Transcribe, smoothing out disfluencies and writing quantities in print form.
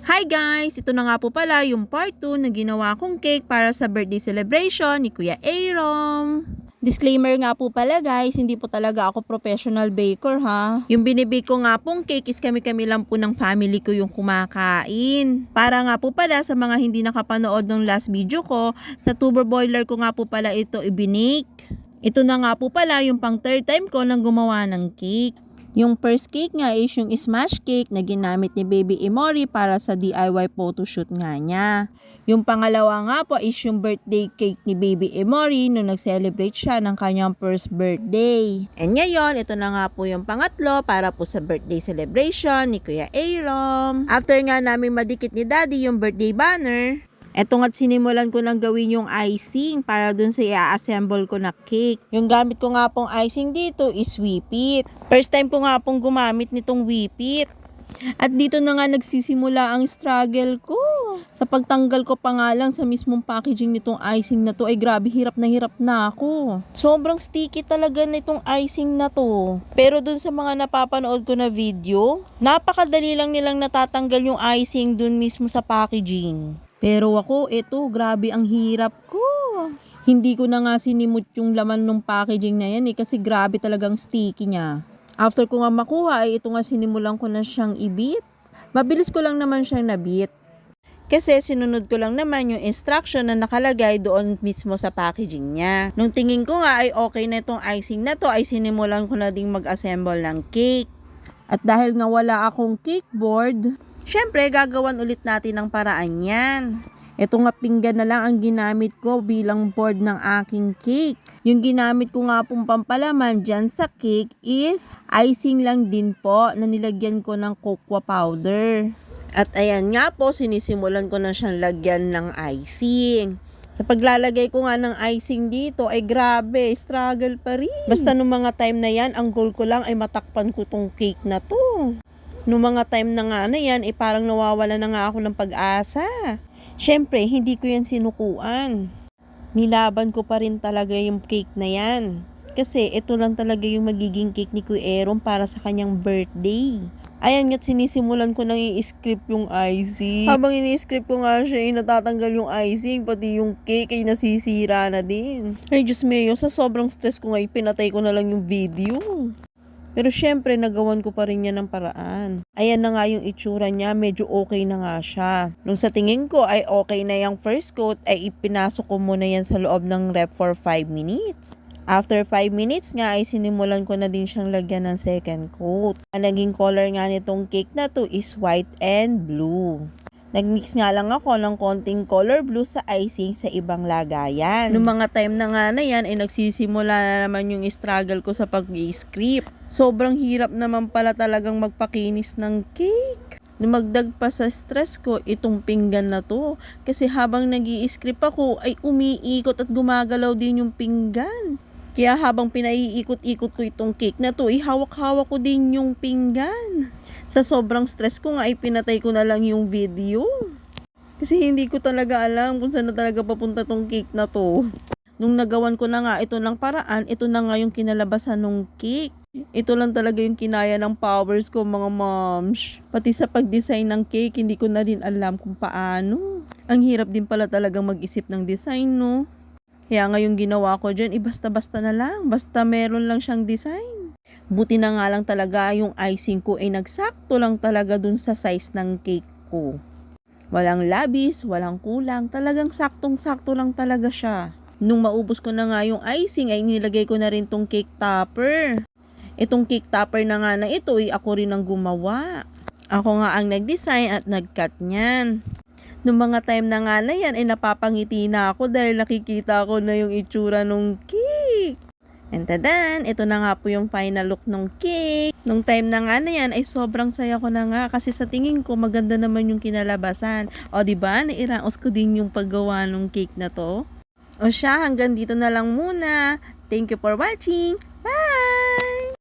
Hi guys! Ito na nga po pala yung part 2 na ginawa kong cake para sa birthday celebration ni Kuya Aaron. Disclaimer nga po pala guys, hindi po talaga ako professional baker ha. Yung binibake ko nga pong cake is kami-kami lang po ng family ko yung kumakain. Para nga po pala sa mga hindi nakapanood ng last video ko, sa tuber boiler ko nga po pala ito ibinake. Ito na nga po pala yung pang third time ko nang gumawa ng cake. Yung first cake nga is yung smash cake na ginamit ni Baby Emory para sa DIY photoshoot nga niya. Yung pangalawa nga po is yung birthday cake ni Baby Emory nung nag-celebrate siya ng kanyang first birthday. And ngayon, ito na nga po yung pangatlo para po sa birthday celebration ni Kuya Aaron. After nga namin madikit ni Daddy yung birthday banner, eto nga't sinimulan ko nang gawin yung icing para dun sa i-assemble ko na cake. Yung gamit ko nga pong icing dito is Whippet. First time ko nga pong gumamit nitong Whippet. At dito na nga nagsisimula ang struggle ko. Sa pagtanggal ko pa nga lang sa mismong packaging nitong icing na to ay grabe hirap na ako. Sobrang sticky talaga nitong icing na to. Pero dun sa mga napapanood ko na video, napakadali lang nilang natatanggal yung icing dun mismo sa packaging. Pero ako, grabe ang hirap ko. Hindi ko na nga sinimut yung laman ng packaging na yan kasi grabe talagang sticky niya. After ko nga makuha ito nga sinimulan ko na siyang ibit. Mabilis ko lang naman siyang nabit. Kasi sinunod ko lang naman yung instruction na nakalagay doon mismo sa packaging niya. Nung tingin ko nga ay okay na itong icing na to ay sinimulan ko na ding mag-assemble ng cake. At dahil nga wala akong cake board, syempre, gagawan ulit natin ng paraan yan. Ito nga pinggan na lang ang ginamit ko bilang board ng aking cake. Yung ginamit ko nga pong pampalaman dyan sa cake is icing lang din po na nilagyan ko ng cocoa powder. At ayan nga po, sinisimulan ko na siyang lagyan ng icing. Sa paglalagay ko nga ng icing dito ay grabe, struggle pa rin. Basta nung mga time na yan, ang goal ko lang ay matakpan ko tong cake na to. Noong mga time na nga na yan, parang nawawala na nga ako ng pag-asa. Siyempre, hindi ko yan sinukuan. Nilaban ko pa rin talaga yung cake na yan. Kasi ito lang talaga yung magiging cake ni Kuya Aaron para sa kanyang birthday. Ayan nga't sinisimulan ko nang i-script yung icing. Habang ini-script ko nga siya, natatanggal yung icing, pati yung cake ay nasisira na din. Ay Diyos mio, sa sobrang stress ko nga, pinatay ko na lang yung video. Pero syempre, nagawan ko pa rin yan ng paraan. Ayan na nga yung itsura niya, medyo okay na nga siya. Nung sa tingin ko ay okay na yung first coat, ay ipinasok ko muna yan sa loob ng ref for 5 minutes. After 5 minutes nga ay sinimulan ko na din siyang lagyan ng second coat. Ang naging color nga nitong cake na to is white and blue. Nagmix nga lang ako ng konting color blue sa icing sa ibang lagayan. Noong mga time na nga na yan, ay nagsisimula na naman yung struggle ko sa pag-i-script. Sobrang hirap naman pala talagang magpakinis ng cake. Dumagdag pa sa stress ko itong pinggan na to. Kasi habang nag-i-script ako, ay umiikot at gumagalaw din yung pinggan. Kaya habang pinaiikot-ikot ko itong cake na to, hawak-hawak ko din yung pinggan. Sa sobrang stress ko nga, pinatay ko na lang yung video. Kasi hindi ko talaga alam kung saan na talaga papunta tong cake na to. Nung nagawan ko na nga ito ng paraan, ito na nga yung kinalabasan ng cake. Ito lang talaga yung kinaya ng powers ko mga moms. Pati sa pag-design ng cake, hindi ko na rin alam kung paano. Ang hirap din pala talagang mag-isip ng design, no? Kaya ngayong ginawa ko dyan, basta-basta na lang. Basta meron lang siyang design. Buti na nga lang talaga yung icing ko ay nagsakto lang talaga dun sa size ng cake ko. Walang labis, walang kulang. Talagang saktong-sakto lang talaga siya. Nung maubos ko na nga yung icing, ay nilagay ko na rin tong cake topper. Itong cake topper na nga na ito, ay ako rin ang gumawa. Ako nga ang nag-design at nag-cut niyan. Noong mga time na nga na yan, ay napapangiti na ako dahil nakikita ko na yung itsura ng cake. And tadan, ito na nga po yung final look ng cake. Nung time na nga na yan, ay sobrang saya ko na nga kasi sa tingin ko maganda naman yung kinalabasan. O diba, nairaos ko din yung paggawa ng cake na to. O siya, hanggang dito na lang muna. Thank you for watching. Bye!